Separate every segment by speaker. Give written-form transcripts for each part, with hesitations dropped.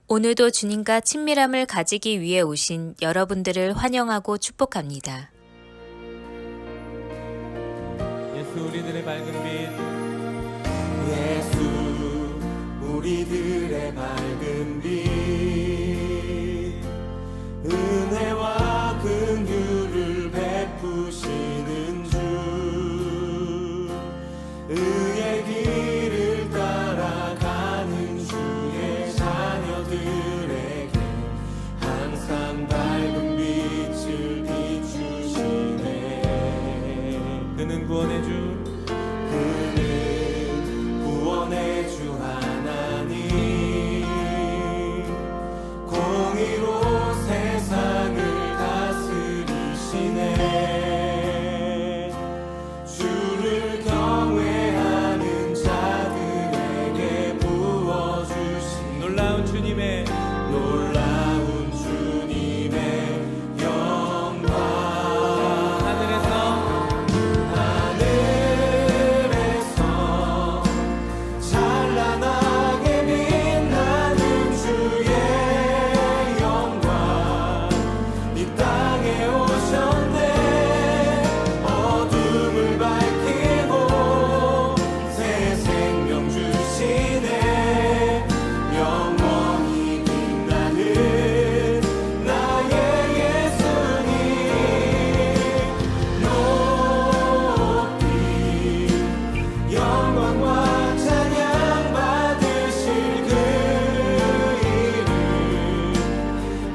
Speaker 1: 오늘도 주님과 친밀함을 가지기 위해 오신 여러분들을 환영하고 축복합니다.
Speaker 2: 예수 우리들의 밝은 빛,
Speaker 3: 예수 우리들의 밝은 빛, 은혜와 긍휼을 베푸시는 주, 의의 길을 따라가는 주의 자녀들에게 항상 밝은 빛을 비추시네.
Speaker 2: 그는 구원의 주,
Speaker 3: 그는 구원의 주 하나님, 공의로 세상을 다스리시네. 주를 경외하는 자들에게 부어주신
Speaker 2: 놀라운 주님의
Speaker 3: 놀라운 주님의 영광.
Speaker 2: 하늘에서
Speaker 3: 찬란하게 빛나는 주의 영광, 이 땅에 오셨네. 어둠을 밝히고 새 생명 주시네. 영원히 빛나는 나의 예수님, 높이 영광과 찬양 받으실 그 이름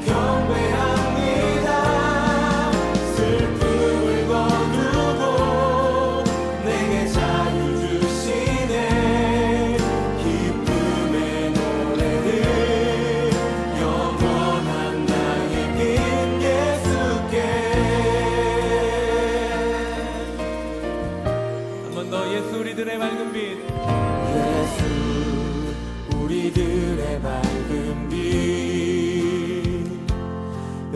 Speaker 3: 경배합니다. 슬픔을 거두고 내게 자유 주시네. 기쁨의 노래를 영원한 나의 긴 예수께.
Speaker 2: 한 번 더 예수 우리들의 밝은 빛,
Speaker 3: 예수 우리들의 밝은 빛,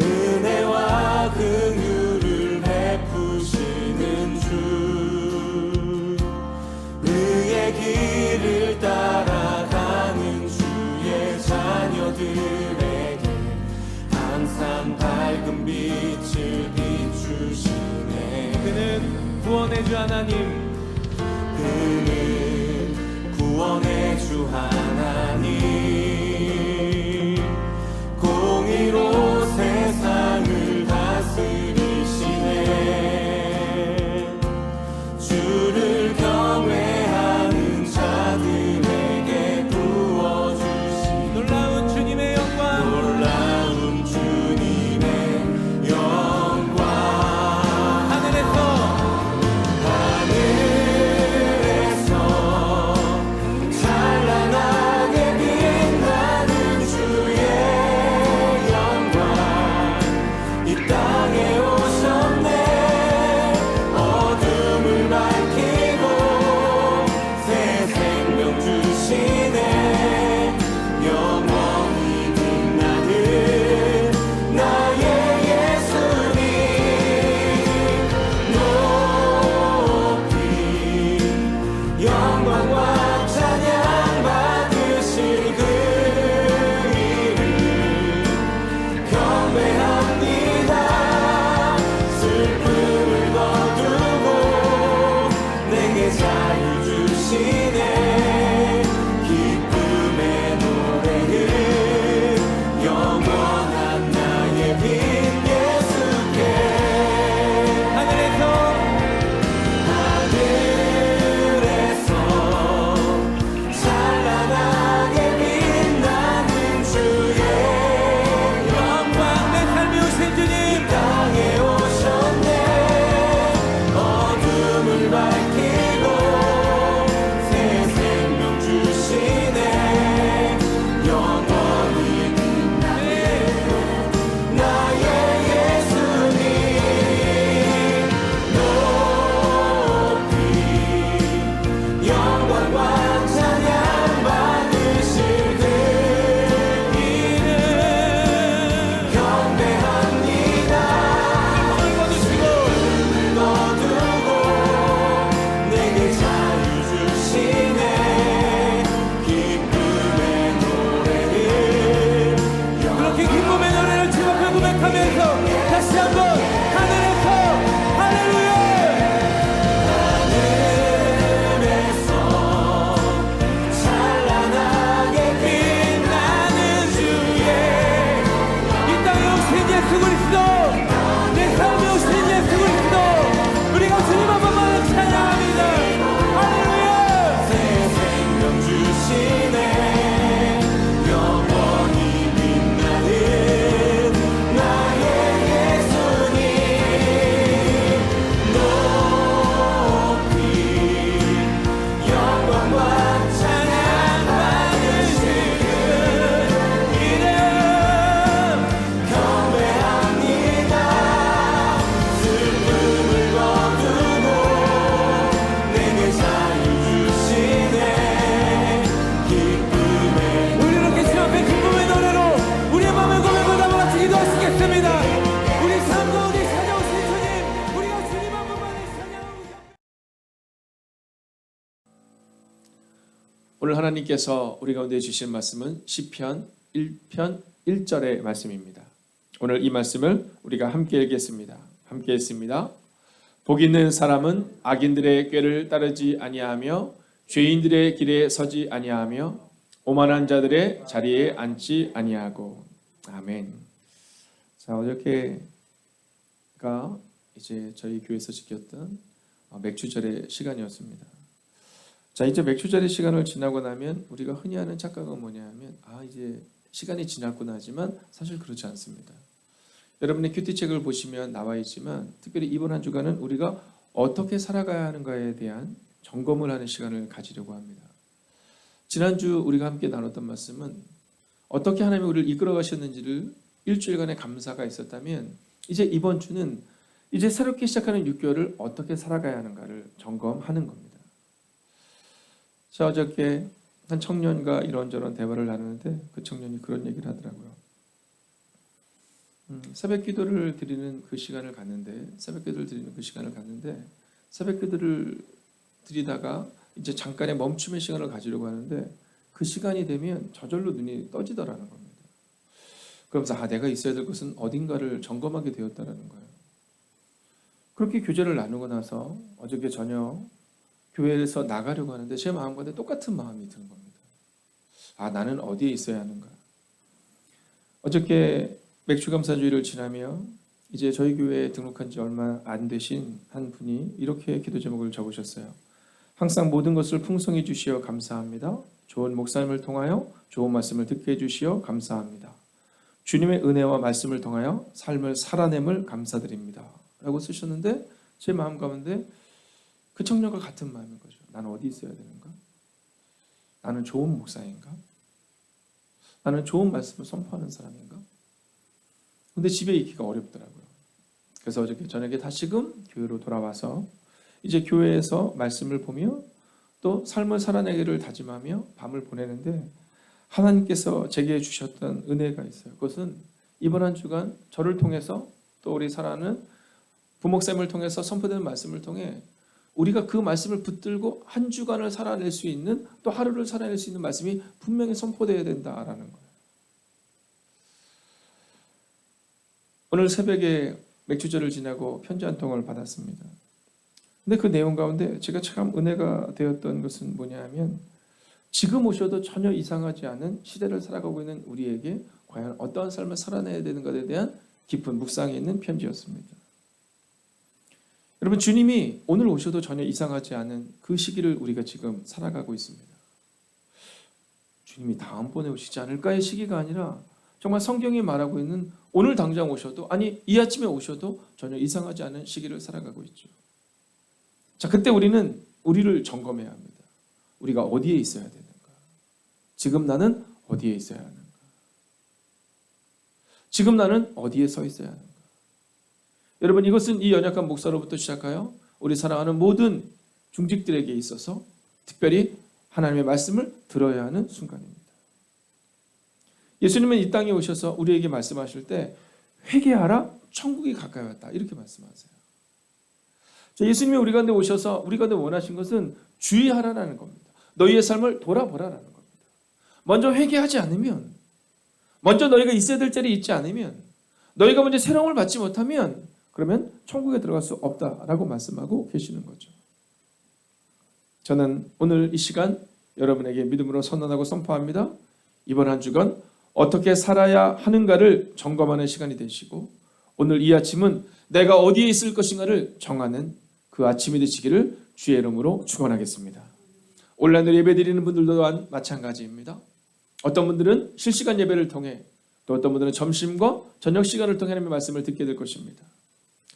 Speaker 3: 은혜와 긍휼을 베푸시는 주, 의의 길을 따라가는 주의 자녀들에게 항상 밝은 빛을 비추시네.
Speaker 2: 그는 구원의 주 하나님,
Speaker 3: 그는 구원의 주 하나님, 공의로 세상을 다스리시네. 주를 경외하는 자들에게 부어주신
Speaker 2: 놀라운 주님의 영광,
Speaker 3: 놀라운 주님의 영광.
Speaker 2: 하늘에서
Speaker 3: 찬란하게 빛나는
Speaker 4: 오늘 하나님께서 우리 가운데 주신 말씀은 시편 1편 1절의 말씀입니다. 오늘 이 말씀을 우리가 함께 읽겠습니다. 함께 읽습니다. 복 있는 사람은 악인들의 꾀를 따르지 아니하며 죄인들의 길에 서지 아니하며 오만한 자들의 자리에 앉지 아니하고. 아멘. 자, 어저께가 이제 저희 교회에서 지켰던 맥주절의 시간이었습니다. 자, 이제 맥주절의 시간을 지나고 나면 우리가 흔히 하는 착각은 뭐냐면 이제 시간이 지났구나 하지만 사실 그렇지 않습니다. 여러분의 큐티책을 보시면 나와 있지만 특별히 이번 한 주간은 우리가 어떻게 살아가야 하는가에 대한 점검을 하는 시간을 가지려고 합니다. 지난주 우리가 함께 나눴던 말씀은 어떻게 하나님이 우리를 이끌어 가셨는지를 일주일간의 감사가 있었다면 이제 이번 주는 이제 새롭게 시작하는 6개월을 어떻게 살아가야 하는가를 점검하는 겁니다. 자, 어저께 한 청년과 이런저런 대화를 나누는데 그 청년이 그런 얘기를 하더라고요. 새벽 기도를 드리는 그 시간을 갔는데 새벽 기도를 드리다가 이제 잠깐의 멈춤의 시간을 가지려고 하는데 그 시간이 되면 저절로 눈이 떠지더라는 겁니다. 그러면서 내가 있어야 될 것은 어딘가를 점검하게 되었다라는 거예요. 그렇게 교제를 나누고 나서 어저께 저녁 교회에서 나가려고 하는데 제 마음과 똑같은 마음이 드는 겁니다. 나는 어디에 있어야 하는가? 어저께 맥주감사주의를 지나며 이제 저희 교회에 등록한 지 얼마 안 되신 한 분이 이렇게 기도 제목을 적으셨어요. 항상 모든 것을 풍성히 주시어 감사합니다. 좋은 목사님을 통하여 좋은 말씀을 듣게 해주시어 감사합니다. 주님의 은혜와 말씀을 통하여 삶을 살아냄을 감사드립니다. 라고 쓰셨는데 제 마음 가운데 그 청년과 같은 마음인 거죠. 나는 어디 있어야 되는가? 나는 좋은 목사인가? 나는 좋은 말씀을 선포하는 사람인가? 근데 집에 있기가 어렵더라고요. 그래서 어저께 저녁에 다시금 교회로 돌아와서 이제 교회에서 말씀을 보며 또 삶을 살아내기를 다짐하며 밤을 보내는데 하나님께서 제게 주셨던 은혜가 있어요. 그것은 이번 한 주간 저를 통해서 또 우리 사랑하는 부목사님을 통해서 선포되는 말씀을 통해 우리가 그 말씀을 붙들고 한 주간을 살아낼 수 있는 또 하루를 살아낼 수 있는 말씀이 분명히 선포되어야 된다라는 거예요. 오늘 새벽에 맥주절을 지나고 편지 한 통을 받았습니다. 근데 그 내용 가운데 제가 참 은혜가 되었던 것은 뭐냐면 지금 오셔도 전혀 이상하지 않은 시대를 살아가고 있는 우리에게 과연 어떠한 삶을 살아내야 되는 것에 대한 깊은 묵상이 있는 편지였습니다. 여러분, 주님이 오늘 오셔도 전혀 이상하지 않은 그 시기를 우리가 지금 살아가고 있습니다. 주님이 다음번에 오시지 않을까의 시기가 아니라 정말 성경이 말하고 있는 오늘 당장 오셔도 이 아침에 오셔도 전혀 이상하지 않은 시기를 살아가고 있죠. 자, 그때 우리는 우리를 점검해야 합니다. 우리가 어디에 있어야 되는가? 지금 나는 어디에 있어야 하는가? 지금 나는 어디에 서 있어야 하는가? 여러분, 이것은 이 연약한 목사로부터 시작하여 우리 사랑하는 모든 중직들에게 있어서 특별히 하나님의 말씀을 들어야 하는 순간입니다. 예수님은 이 땅에 오셔서 우리에게 말씀하실 때 회개하라, 천국이 가까이 왔다 이렇게 말씀하세요. 자, 예수님이 우리 가운데 오셔서 우리 가운데 원하신 것은 주의하라는 겁니다. 너희의 삶을 돌아보라라는 겁니다. 먼저 회개하지 않으면, 먼저 너희가 있어야 될 자리에 있지 않으면, 너희가 먼저 새로움을 받지 못하면 그러면 천국에 들어갈 수 없다라고 말씀하고 계시는 거죠. 저는 오늘 이 시간 여러분에게 믿음으로 선언하고 선포합니다. 이번 한 주간 어떻게 살아야 하는가를 점검하는 시간이 되시고 오늘 이 아침은 내가 어디에 있을 것인가를 정하는 그 아침이 되시기를 주의 이름으로 축원하겠습니다. 온라인으로 예배드리는 분들도 또한 마찬가지입니다. 어떤 분들은 실시간 예배를 통해 또 어떤 분들은 점심과 저녁 시간을 통해 하나님의 말씀을 듣게 될 것입니다.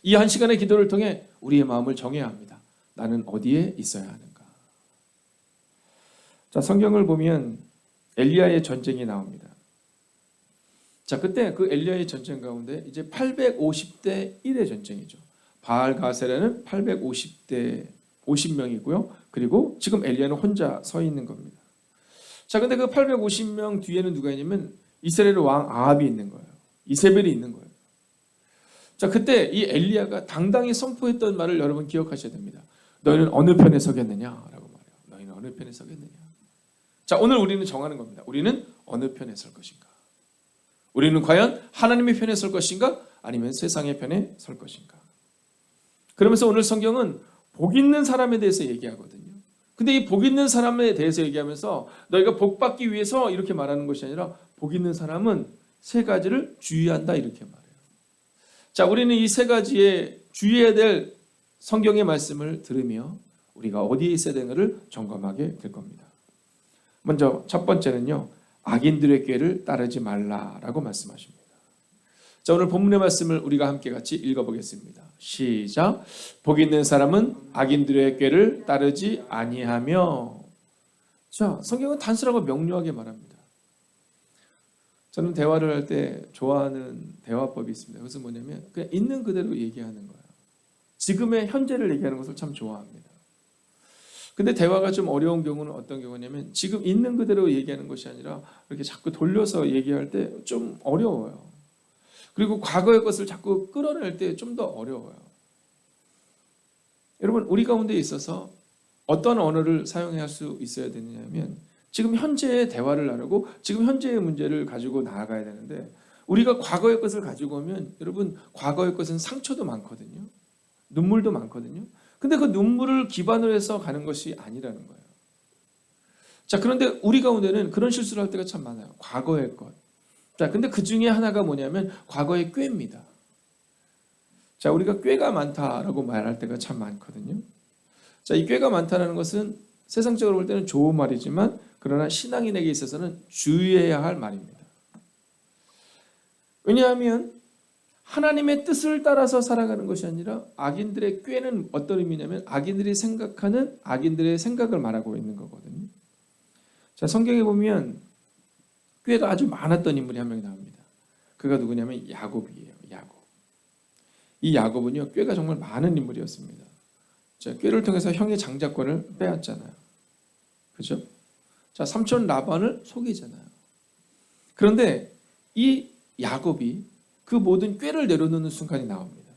Speaker 4: 이 한 시간의 기도를 통해 우리의 마음을 정해야 합니다. 나는 어디에 있어야 하는가? 자, 성경을 보면 엘리야의 전쟁이 나옵니다. 자, 그때 그 엘리야의 전쟁 가운데 이제 850대 1의 전쟁이죠. 바알 가세라는 50명이고요. 그리고 지금 엘리야는 혼자 서 있는 겁니다. 자, 근데 그 850명 뒤에는 누가 있냐면 이스라엘의 왕 아합이 있는 거예요. 이세벨이 있는 거예요. 자, 그때 이 엘리야가 당당히 선포했던 말을 여러분 기억하셔야 됩니다. 너희는 어느 편에 서겠느냐라고 말해요. 너희는 어느 편에 서겠느냐. 자, 오늘 우리는 정하는 겁니다. 우리는 어느 편에 설 것인가? 우리는 과연 하나님의 편에 설 것인가? 아니면 세상의 편에 설 것인가? 그러면서 오늘 성경은 복 있는 사람에 대해서 얘기하거든요. 근데 이 복 있는 사람에 대해서 얘기하면서 너희가 복 받기 위해서 이렇게 말하는 것이 아니라 복 있는 사람은 세 가지를 주의한다 이렇게 말해요. 자, 우리는 이 세 가지에 주의해야 될 성경의 말씀을 들으며 우리가 어디에 있어야 되는가를 점검하게 될 겁니다. 먼저 첫 번째는요. 악인들의 꾀를 따르지 말라라고 말씀하십니다. 자, 오늘 본문의 말씀을 우리가 함께 같이 읽어보겠습니다. 시작. 복 있는 사람은 악인들의 꾀를 따르지 아니하며. 자, 성경은 단순하고 명료하게 말합니다. 저는 대화를 할 때 좋아하는 대화법이 있습니다. 그것은 뭐냐면 그냥 있는 그대로 얘기하는 거예요. 지금의 현재를 얘기하는 것을 참 좋아합니다. 근데 대화가 좀 어려운 경우는 어떤 경우냐면 지금 있는 그대로 얘기하는 것이 아니라 이렇게 자꾸 돌려서 얘기할 때 좀 어려워요. 그리고 과거의 것을 자꾸 끌어낼 때 좀 더 어려워요. 여러분, 우리 가운데 있어서 어떤 언어를 사용해야 할 수 있어야 되느냐면 지금 현재의 대화를 나누고 지금 현재의 문제를 가지고 나아가야 되는데 우리가 과거의 것을 가지고 오면 여러분 과거의 것은 상처도 많거든요. 눈물도 많거든요. 근데 그 눈물을 기반으로 해서 가는 것이 아니라는 거예요. 자, 그런데 우리 가운데는 그런 실수를 할 때가 참 많아요. 과거의 것. 자, 근데 그 중에 하나가 뭐냐면 과거의 꾀입니다. 자, 우리가 꾀가 많다라고 말할 때가 참 많거든요. 자, 이 꾀가 많다는 것은 세상적으로 볼 때는 좋은 말이지만 그러나 신앙인에게 있어서는 주의해야 할 말입니다. 왜냐하면 하나님의 뜻을 따라서 살아가는 것이 아니라 악인들의 꾀는 어떤 의미냐면 악인들이 생각하는 악인들의 생각을 말하고 있는 거거든요. 자, 성경에 보면 꾀가 아주 많았던 인물이 한 명이 나옵니다. 그가 누구냐면 야곱이에요. 야곱. 이 야곱은요, 꾀가 정말 많은 인물이었습니다. 자, 꾀를 통해서 형의 장자권을 빼앗잖아요. 그죠? 자, 삼촌 라반을 속이잖아요. 그런데 이 야곱이 그 모든 꾀를 내려놓는 순간이 나옵니다.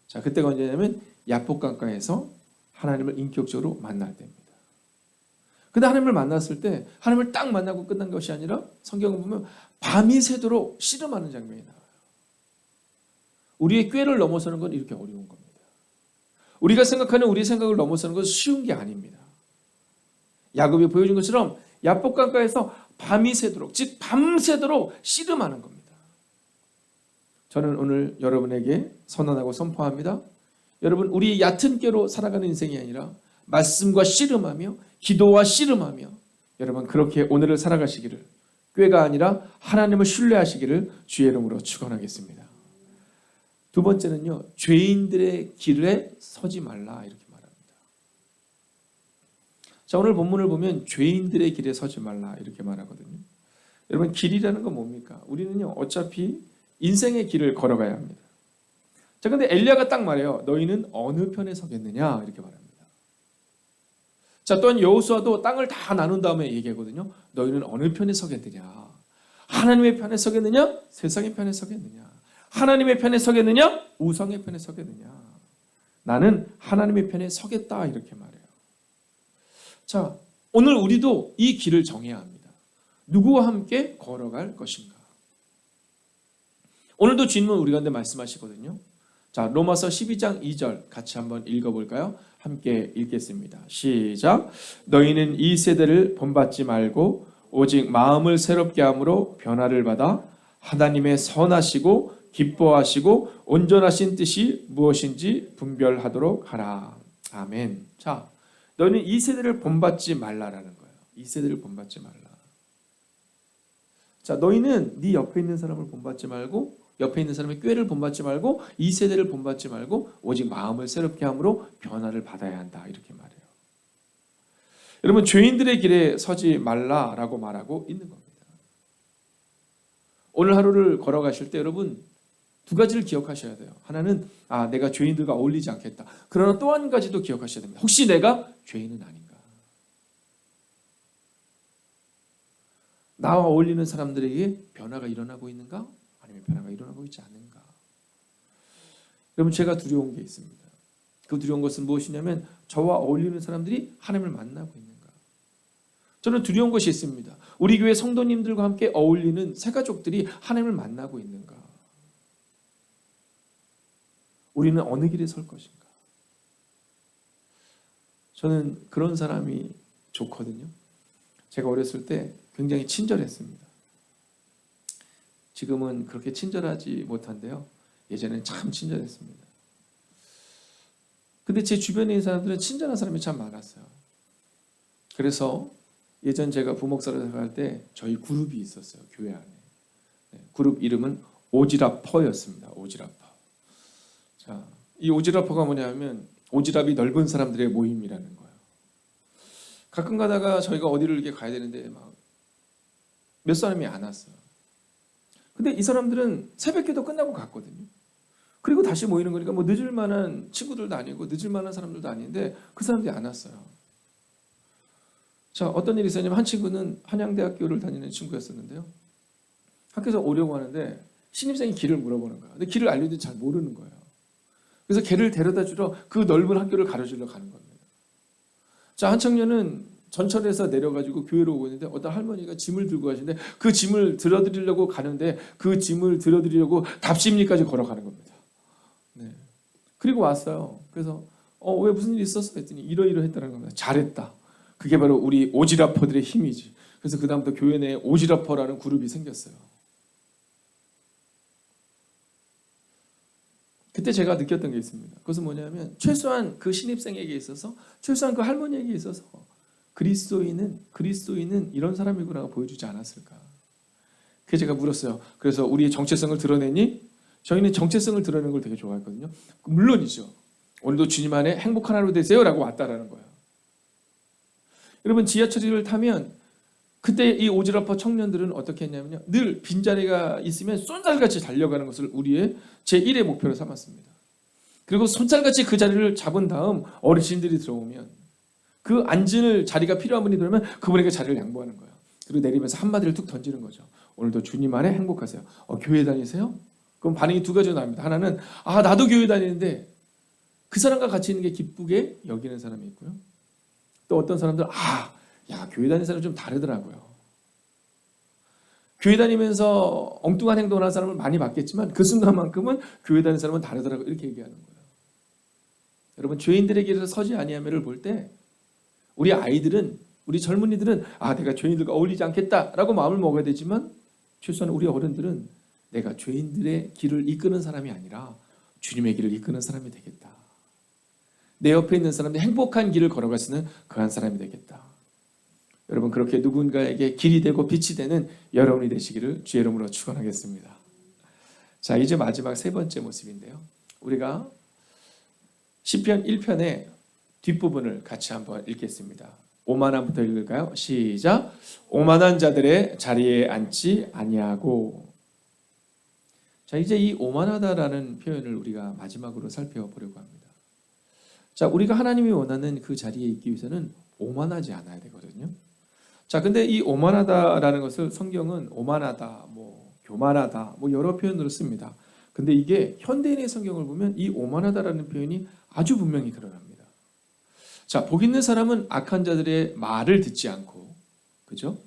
Speaker 4: 자, 그때가 언제냐면 야복강가에서 하나님을 인격적으로 만날 때입니다. 근데 하나님을 만났을 때 하나님을 딱 만나고 끝난 것이 아니라 성경을 보면 밤이 새도록 씨름하는 장면이 나와요. 우리의 꾀를 넘어서는 건 이렇게 어려운 겁니다. 우리가 생각하는 우리의 생각을 넘어서는 건 쉬운 게 아닙니다. 야곱이 보여준 것처럼 야복강가에서 밤이 새도록, 즉 밤새도록 씨름하는 겁니다. 저는 오늘 여러분에게 선언하고 선포합니다. 여러분, 우리 얕은 꾀로 살아가는 인생이 아니라 말씀과 씨름하며 기도와 씨름하며 여러분 그렇게 오늘을 살아가시기를, 꾀가 아니라 하나님을 신뢰하시기를 주의 이름으로 축원하겠습니다. 두 번째는요, 죄인들의 길에 서지 말라 이렇게 말합니다. 자, 오늘 본문을 보면 죄인들의 길에 서지 말라 이렇게 말하거든요. 여러분, 길이라는 건 뭡니까? 우리는요 어차피 인생의 길을 걸어가야 합니다. 자, 근데 엘리야가 딱 말해요. 너희는 어느 편에 서겠느냐 이렇게 말합니다. 자, 또한 여호수아도 땅을 다 나눈 다음에 얘기하거든요. 너희는 어느 편에 서겠느냐? 하나님의 편에 서겠느냐? 세상의 편에 서겠느냐? 하나님의 편에 서겠느냐? 우상의 편에 서겠느냐? 나는 하나님의 편에 서겠다 이렇게 말해요. 자, 오늘 우리도 이 길을 정해야 합니다. 누구와 함께 걸어갈 것인가? 오늘도 주님은 우리 가운데 말씀하시거든요. 자, 로마서 12장 2절 같이 한번 읽어볼까요? 함께 읽겠습니다. 시작. 너희는 이 세대를 본받지 말고 오직 마음을 새롭게 함으로 변화를 받아 하나님의 선하시고 기뻐하시고 온전하신 뜻이 무엇인지 분별하도록 하라. 아멘. 자, 너희는 이 세대를 본받지 말라라는 거예요. 이 세대를 본받지 말라. 자, 너희는 네 옆에 있는 사람을 본받지 말고 옆에 있는 사람의 꾀를 본받지 말고 이 세대를 본받지 말고 오직 마음을 새롭게 함으로 변화를 받아야 한다 이렇게 말해요. 여러분, 죄인들의 길에 서지 말라라고 말하고 있는 겁니다. 오늘 하루를 걸어가실 때 여러분 두 가지를 기억하셔야 돼요. 하나는 내가 죄인들과 어울리지 않겠다. 그러나 또 한 가지도 기억하셔야 됩니다. 혹시 내가 죄인은 아닌가? 나와 어울리는 사람들에게 변화가 일어나고 있는가? 아니면 변화가 일어나고 있지 않는가? 여러분, 제가 두려운 게 있습니다. 그 두려운 것은 무엇이냐면 저와 어울리는 사람들이 하나님을 만나고 있는가? 저는 두려운 것이 있습니다. 우리 교회 성도님들과 함께 어울리는 새 가족들이 하나님을 만나고 있는가? 우리는 어느 길에 설 것인가? 저는 그런 사람이 좋거든요. 제가 어렸을 때 굉장히 친절했습니다. 지금은 그렇게 친절하지 못한데요. 예전에는 참 친절했습니다. 근데 제 주변에 있는 사람들은 친절한 사람이 참 많았어요. 그래서 예전 제가 부목사로 갈 때 저희 그룹이 있었어요. 교회 안에. 그룹 이름은 오지랖퍼였습니다. 오지랖퍼. 자, 이 오지랖퍼가 뭐냐면 오지랖이 넓은 사람들의 모임이라는 거예요. 가끔 가다가 저희가 어디를 이렇게 가야 되는데 막 몇 사람이 안 왔어요. 근데 이 사람들은 새벽기도 끝나고 갔거든요. 그리고 다시 모이는 거니까 뭐 늦을 만한 친구들도 아니고 늦을 만한 사람들도 아닌데 그 사람들이 안 왔어요. 자, 어떤 일이 있었냐면 한 친구는 한양대학교를 다니는 친구였었는데요. 학교에서 오려고 하는데 신입생이 길을 물어보는 거예요. 근데 길을 알려도 잘 모르는 거예요. 그래서 걔를 데려다 주러 그 넓은 학교를 가르치러 가는 겁니다. 자, 한 청년은 전철에서 내려가지고 교회로 오고 있는데 어떤 할머니가 짐을 들고 가시는데 그 짐을 들어드리려고 가는데 그 짐을 들어드리려고 답심리까지 걸어가는 겁니다. 네. 그리고 왔어요. 그래서 왜 무슨 일이 있었어? 했더니 이러이러했다는 겁니다. 잘했다. 그게 바로 우리 오지랖퍼들의 힘이지. 그래서 그 다음부터 교회 내에 오지랖퍼라는 그룹이 생겼어요. 그때 제가 느꼈던 게 있습니다. 그것은 뭐냐면 최소한 그 신입생에게 있어서 최소한 그 할머니에게 있어서 그리스도인은 이런 사람이구나 보여주지 않았을까. 그래서 제가 물었어요. 그래서 우리의 정체성을 드러내니? 저희는 정체성을 드러내는 걸 되게 좋아했거든요. 물론이죠. 오늘도 주님 안에 행복한 하루 되세요 라고 왔다라는 거예요. 여러분 지하철을 타면 그때 이 오지랖퍼 청년들은 어떻게 했냐면요. 늘 빈자리가 있으면 쏜살같이 달려가는 것을 우리의 제1의 목표로 삼았습니다. 그리고 쏜살같이 그 자리를 잡은 다음 어르신들이 들어오면 그 앉을 자리가 필요한 분이 들어오면 그분에게 자리를 양보하는 거예요. 그리고 내리면서 한마디를 툭 던지는 거죠. 오늘도 주님 안에 행복하세요. 교회 다니세요? 그럼 반응이 두 가지로 나옵니다. 하나는 나도 교회 다니는데 그 사람과 같이 있는 게 기쁘게 여기는 사람이 있고요. 또 어떤 사람들은 교회 다니는 사람은 좀 다르더라고요. 교회 다니면서 엉뚱한 행동을 하는 사람을 많이 봤겠지만 그 순간만큼은 교회 다니는 사람은 다르더라고요. 이렇게 얘기하는 거예요. 여러분 죄인들의 길에서 서지 아니하며를 볼 때 우리 아이들은 우리 젊은이들은 내가 죄인들과 어울리지 않겠다라고 마음을 먹어야 되지만 최소한 우리 어른들은 내가 죄인들의 길을 이끄는 사람이 아니라 주님의 길을 이끄는 사람이 되겠다. 내 옆에 있는 사람들이 행복한 길을 걸어갈 수 있는 그한 사람이 되겠다. 여러분 그렇게 누군가에게 길이 되고 빛이 되는 여러분이 되시기를 주의 이름으로 축원하겠습니다. 자, 이제 마지막 세 번째 모습인데요. 우리가 시편 1편의 뒷부분을 같이 한번 읽겠습니다. 오만함부터 읽을까요? 시작. 오만한 자들의 자리에 앉지 아니하고. 자, 이제 이 오만하다라는 표현을 우리가 마지막으로 살펴보려고 합니다. 자, 우리가 하나님이 원하는 그 자리에 있기 위해서는 오만하지 않아야 되거든요. 자, 근데 이 오만하다라는 것을 성경은 오만하다, 교만하다, 여러 표현으로 씁니다. 근데 이게 현대인의 성경을 보면 이 오만하다라는 표현이 아주 분명히 드러납니다. 자, 복 있는 사람은 악한 자들의 말을 듣지 않고, 그죠?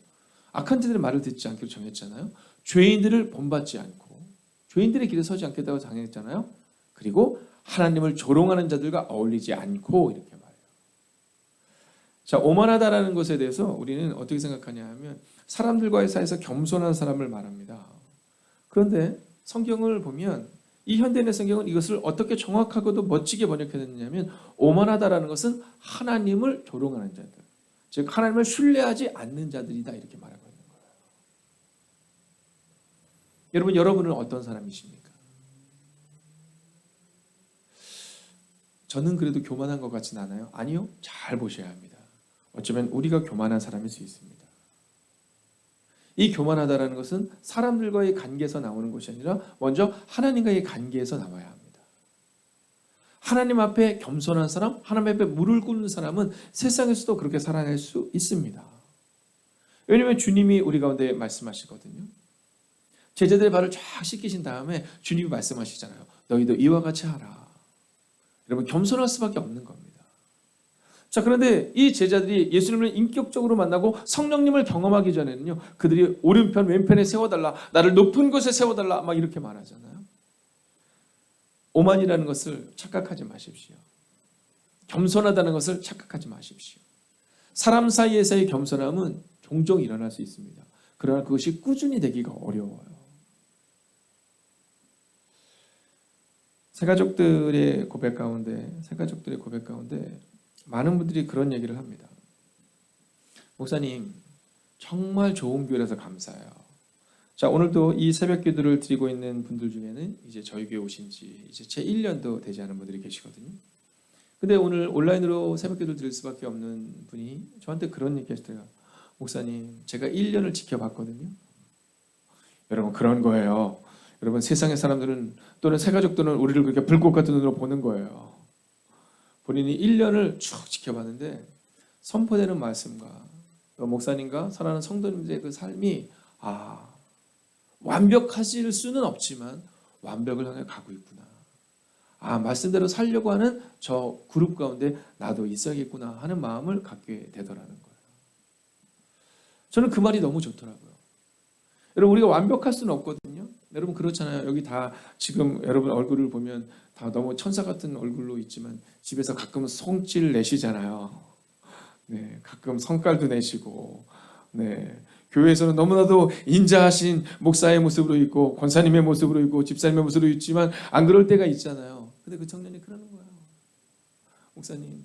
Speaker 4: 악한 자들의 말을 듣지 않기로 정했잖아요. 죄인들을 본받지 않고, 죄인들의 길에 서지 않겠다고 정했잖아요. 그리고 하나님을 조롱하는 자들과 어울리지 않고 이렇게 말해요. 자, 오만하다라는 것에 대해서 우리는 어떻게 생각하냐 하면 사람들과의 사이에서 겸손한 사람을 말합니다. 그런데 성경을 보면 이 현대인의 성경은 이것을 어떻게 정확하고도 멋지게 번역해냈냐면 오만하다라는 것은 하나님을 조롱하는 자들, 즉 하나님을 신뢰하지 않는 자들이다 이렇게 말하고 있는 거예요. 여러분은 어떤 사람이십니까? 저는 그래도 교만한 것 같진 않아요. 아니요. 잘 보셔야 합니다. 어쩌면 우리가 교만한 사람일 수 있습니다. 이 교만하다라는 것은 사람들과의 관계에서 나오는 것이 아니라 먼저 하나님과의 관계에서 나와야 합니다. 하나님 앞에 겸손한 사람, 하나님 앞에 무릎을 꿇는 사람은 세상에서도 그렇게 살아낼 수 있습니다. 왜냐하면 주님이 우리 가운데 말씀하시거든요. 제자들의 발을 쫙 씻기신 다음에 주님이 말씀하시잖아요. 너희도 이와 같이 하라. 여러분 겸손할 수밖에 없는 겁니다. 자, 그런데 이 제자들이 예수님을 인격적으로 만나고 성령님을 경험하기 전에는요, 그들이 오른편 왼편에 세워달라, 나를 높은 곳에 세워달라 막 이렇게 말하잖아요. 오만이라는 것을 착각하지 마십시오. 겸손하다는 것을 착각하지 마십시오. 사람 사이에서의 겸손함은 종종 일어날 수 있습니다. 그러나 그것이 꾸준히 되기가 어려워요. 새가족들의 고백 가운데 많은 분들이 그런 얘기를 합니다. 목사님, 정말 좋은 교회라서 감사해요. 자, 오늘도 이 새벽 기도를 드리고 있는 분들 중에는 이제 저희 교회 오신 지 이제 채 1년도 되지 않은 분들이 계시거든요. 근데 오늘 온라인으로 새벽 기도를 드릴 수밖에 없는 분이 저한테 그런 얘기 하시더라고요. 목사님, 제가 1년을 지켜봤거든요. 여러분, 그런 거예요. 여러분, 세상의 사람들은 또는 새가족들은 우리를 그렇게 불꽃 같은 눈으로 보는 거예요. 본인이 1년을 쭉 지켜봤는데 선포되는 말씀과 목사님과 사랑하는 성도님들의 그 삶이 완벽하실 수는 없지만 완벽을 향해 가고 있구나. 말씀대로 살려고 하는 저 그룹 가운데 나도 있어야겠구나 하는 마음을 갖게 되더라는 거예요. 저는 그 말이 너무 좋더라고요. 여러분, 우리가 완벽할 수는 없거든요. 여러분, 그렇잖아요. 여기 다 지금 여러분 얼굴을 보면 다 너무 천사 같은 얼굴로 있지만 집에서 가끔 성질 내시잖아요. 네, 가끔 성깔도 내시고, 네, 교회에서는 너무나도 인자하신 목사의 모습으로 있고 권사님의 모습으로 있고 집사님의 모습으로 있지만 안 그럴 때가 있잖아요. 근데 그 청년이 그러는 거예요. 목사님,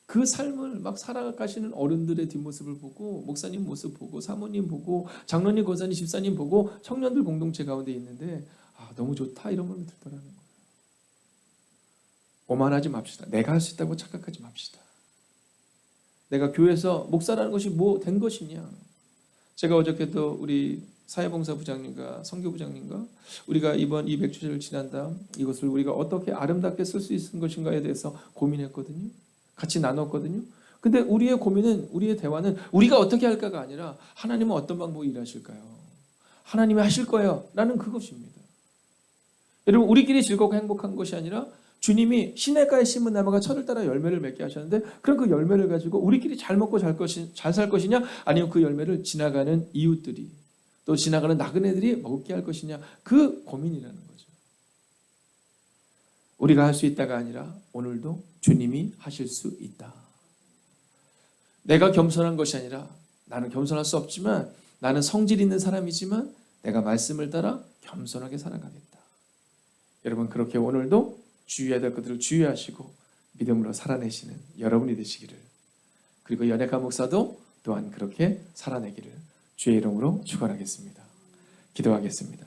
Speaker 4: 그 삶을 막 살아가시는 어른들의 뒷모습을 보고 목사님 모습 보고 사모님 보고 장로님, 권사님, 집사님 보고 청년들 공동체 가운데 있는데 너무 좋다 이런 마음이 들더라는 거예요. 오만하지 맙시다. 내가 할 수 있다고 착각하지 맙시다. 내가 교회에서 목사라는 것이 뭐 된 것이냐. 제가 어저께도 우리 사회봉사부장님과 선교부장님과 우리가 이번 200주년을 지난 다음 이것을 우리가 어떻게 아름답게 쓸 수 있는 것인가에 대해서 고민했거든요. 같이 나눴거든요. 근데 우리의 고민은, 우리의 대화는 우리가 어떻게 할까가 아니라 하나님은 어떤 방법으로 일하실까요? 하나님이 하실 거예요 라는 그것입니다. 여러분, 우리끼리 즐겁고 행복한 것이 아니라 주님이 시냇가에 심은 나무가 철을 따라 열매를 맺게 하셨는데 그럼 그 열매를 가지고 우리끼리 잘 먹고 잘 살 것이냐, 아니면 그 열매를 지나가는 이웃들이 또 지나가는 나그네들이 먹게 할 것이냐, 그 고민이라는 거죠. 우리가 할 수 있다가 아니라 오늘도 주님이 하실 수 있다. 내가 겸손한 것이 아니라, 나는 겸손할 수 없지만 나는 성질 있는 사람이지만 내가 말씀을 따라 겸손하게 살아가겠다. 여러분, 그렇게 오늘도 주의해야 될 것들을 주의하시고 믿음으로 살아내시는 여러분이 되시기를, 그리고 연예가 목사도 또한 그렇게 살아내기를 주의 이름으로 축원하겠습니다. 기도하겠습니다.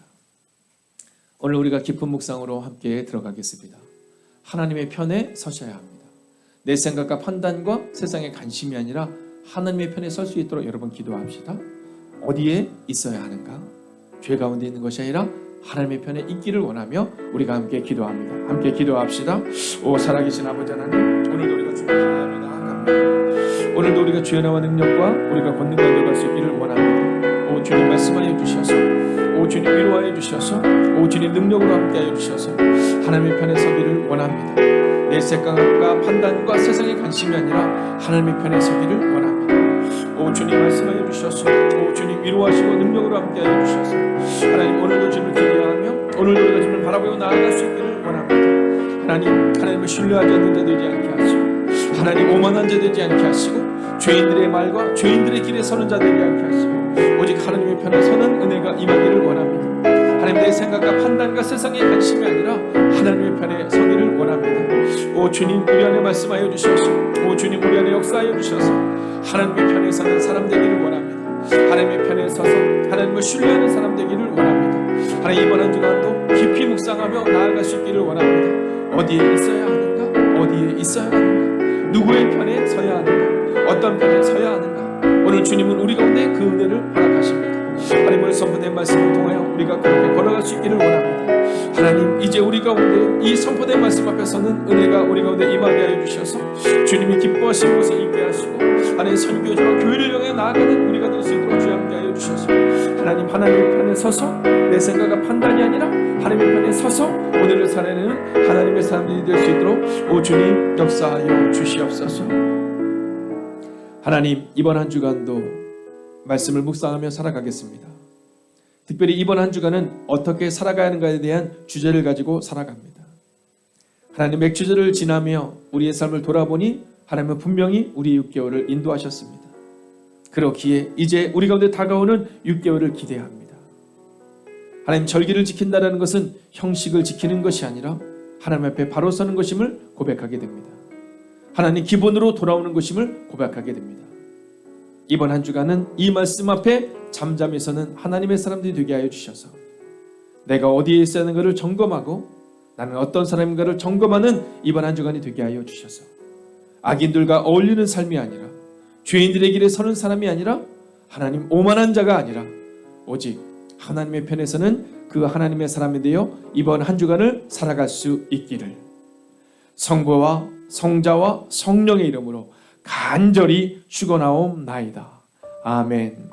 Speaker 4: 오늘 우리가 깊은 묵상으로 함께 들어가겠습니다. 하나님의 편에 서셔야 합니다. 내 생각과 판단과 세상의 관심이 아니라 하나님의 편에 설 수 있도록 여러분 기도합시다. 어디에 있어야 하는가? 죄 가운데 있는 것이 아니라 하나님의 편에 있기를 원하며 우리가 함께 기도합니다. 함께 기도합시다. 오 살아계신 아버지 하나님, 오늘도 우리가 주님의 하나님을 나아갑니다. 오늘도 우리가 주의 나와 능력과 우리가 권능 가운데 갈 수 있기를 원합니다. 오 주님 말씀하여 주셔서, 오 주님 위로하여 주셔서, 오 주님 능력으로 함께하여 주셔서 하나님의 편에 서기를 원합니다. 내 생각과 판단과 세상의 관심이 아니라 하나님의 편에 서기를 원합니다. 오 주님 말씀하여 주셔서, 오 주님 위로하시고 능력으로 함께하여 주셔서 하나님, 오늘도 주님을 기대하며 오늘도 우리가 주님을 바라보고 나아갈 수 있기를 원합니다. 하나님을 신뢰하지 않는 자 되지 않게 하시고, 하나님 오만한 자 되지 않게 하시고, 죄인들의 말과 죄인들의 길에 서는 자 되지 않게 하시고, 오직 하나님의 편에 서는 은혜가 임하기를 원합니다. 하나님, 내 생각과 판단과 세상의 관심이 아니라 하나님의 편에 서기를 원합니다. 오 주님, 우리 안에 말씀하여 주셔서, 오 주님 우리 안에 역사하여 주셔서 하나님의 편에 서는 사람 되기를 원합니다. 하나님의 편에 서서 하나님을 신뢰하는 사람 되기를 원합니다. 하나님, 이번 한 주간도 깊이 묵상하며 나아갈 수 있기를 원합니다. 어디에 있어야 하는가? 어디에 있어야 하는가? 누구의 편에 서야 하는가? 어떤 편에 서야 하는가? 오늘 주님은 우리 가운데 그 은혜를 허락하십니다. 하나님, 오늘 선포된 말씀을 통하여 우리가 그렇게 걸어갈 수 있기를 원합니다. 하나님, 이제 우리 가운데 이 선포된 말씀 앞에서는 은혜가 우리 가운데 임하게 하여 주셔서 주님이 기뻐하시는 곳에 있게 하시고, 하나님 선교지와 교회를 향해 나아가는 우리가 될 수 있도록 주여 함께 하여 주시옵소서. 주셔서 하나님 편에 서서 내 생각과 판단이 아니라 하나님의 편에 서서 오늘을 살아내는 하나님의 사람들이 될 수 있도록 오 주님 역사하여 주시옵소서. 하나님 이번 한 주간도 말씀을 묵상하며 살아가겠습니다. 특별히 이번 한 주간은 어떻게 살아가야 하는가에 대한 주제를 가지고 살아갑니다. 하나님 맥주제를 지나며 우리의 삶을 돌아보니 하나님은 분명히 우리 6개월을 인도하셨습니다. 그렇기에 이제 우리 가운데 다가오는 6개월을 기대합니다. 하나님 절기를 지킨다는 것은 형식을 지키는 것이 아니라 하나님 앞에 바로 서는 것임을 고백하게 됩니다. 하나님 기본으로 돌아오는 것임을 고백하게 됩니다. 이번 한 주간은 이 말씀 앞에 잠잠히 서는 하나님의 사람들이 되게 하여 주셔서 내가 어디에 있어야 하는가를 점검하고 나는 어떤 사람인가를 점검하는 이번 한 주간이 되게 하여 주셔서 악인들과 어울리는 삶이 아니라 죄인들의 길에 서는 사람이 아니라 하나님 오만한 자가 아니라 오직 하나님의 편에 서는 그 하나님의 사람이 되어 이번 한 주간을 살아갈 수 있기를 성부와 성자와 성령의 이름으로 간절히 축원하옵나이다. 아멘.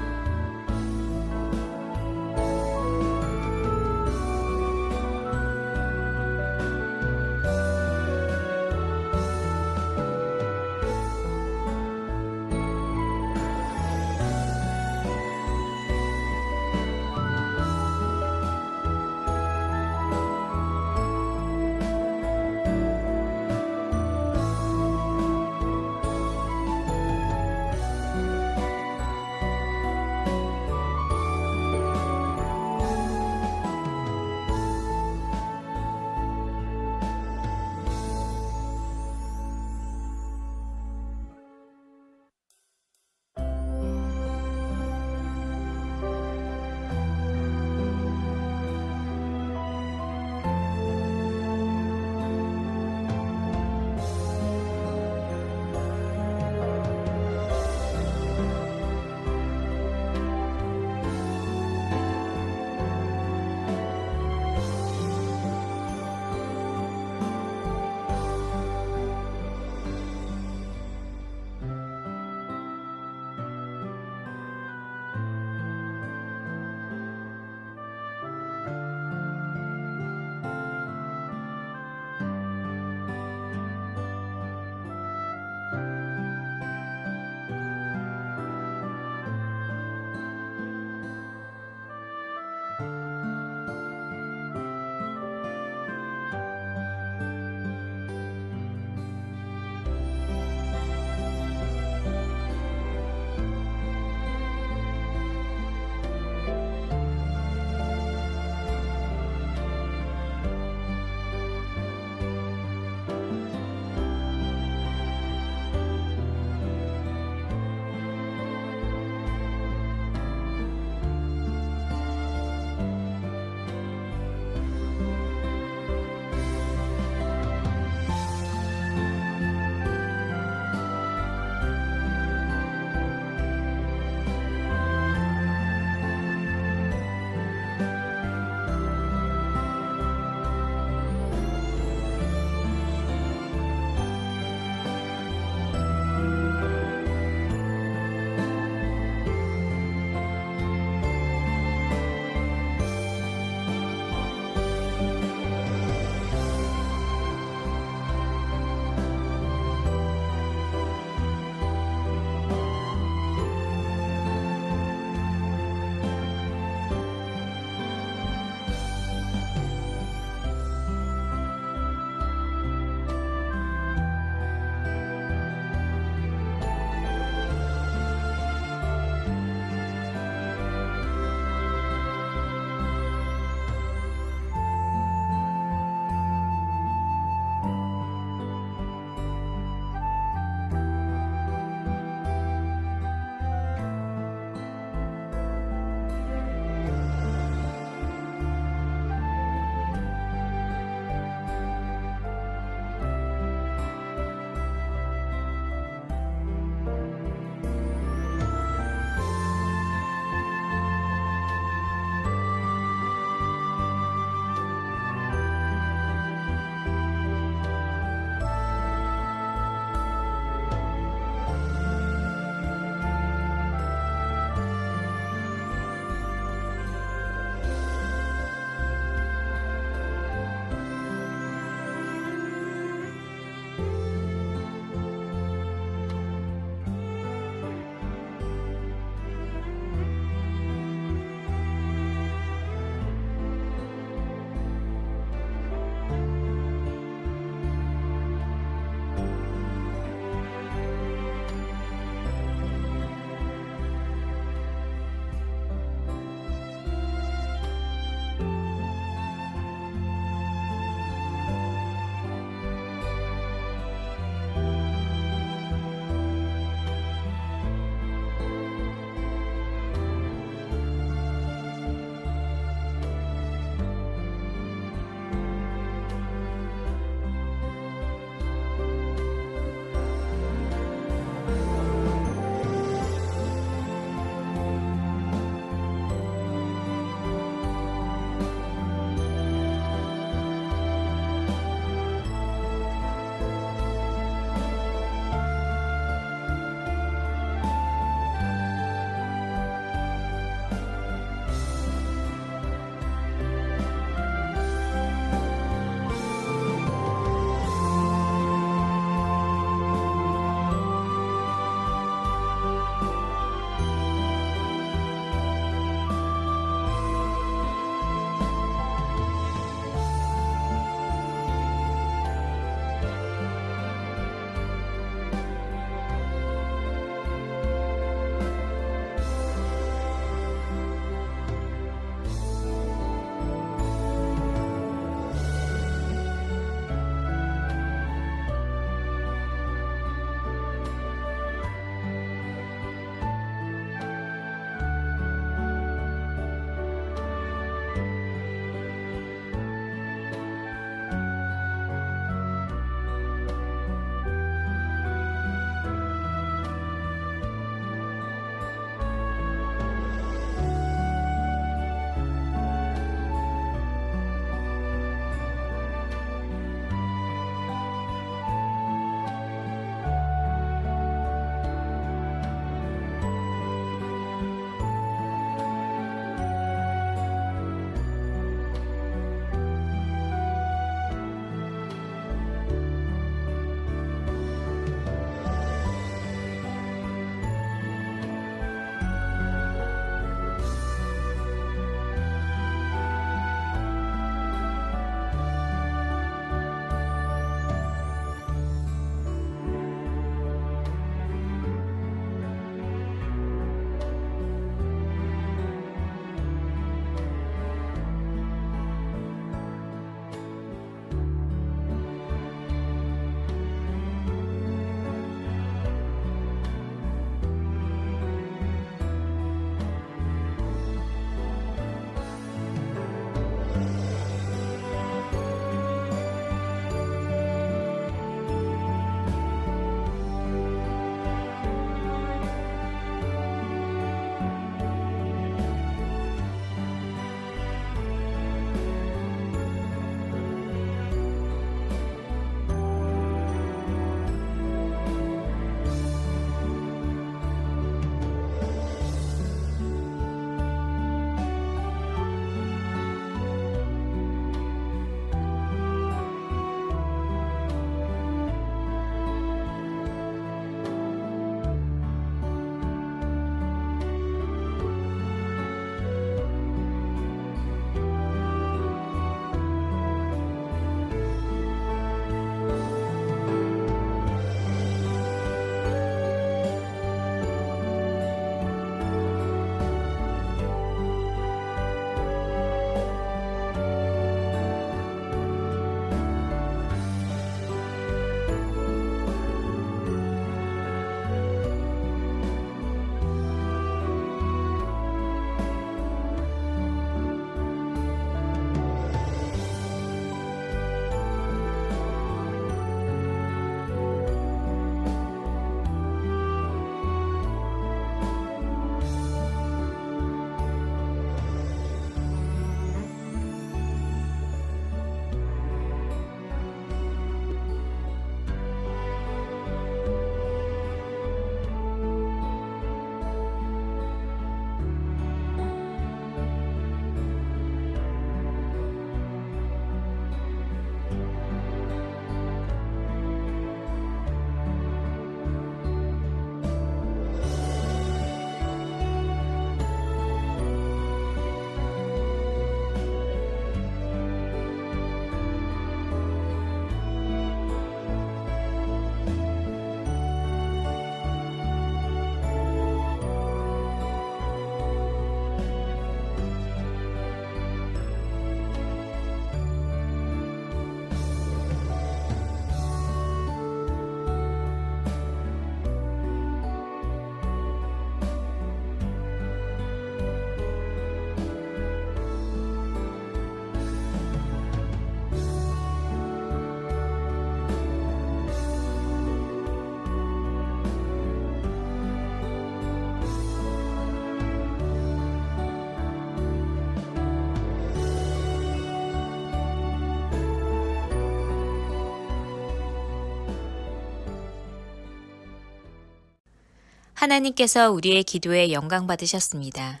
Speaker 1: 하나님께서 우리의 기도에 영광 받으셨습니다.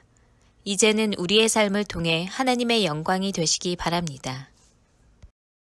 Speaker 1: 이제는 우리의 삶을 통해 하나님의 영광이 되시기 바랍니다.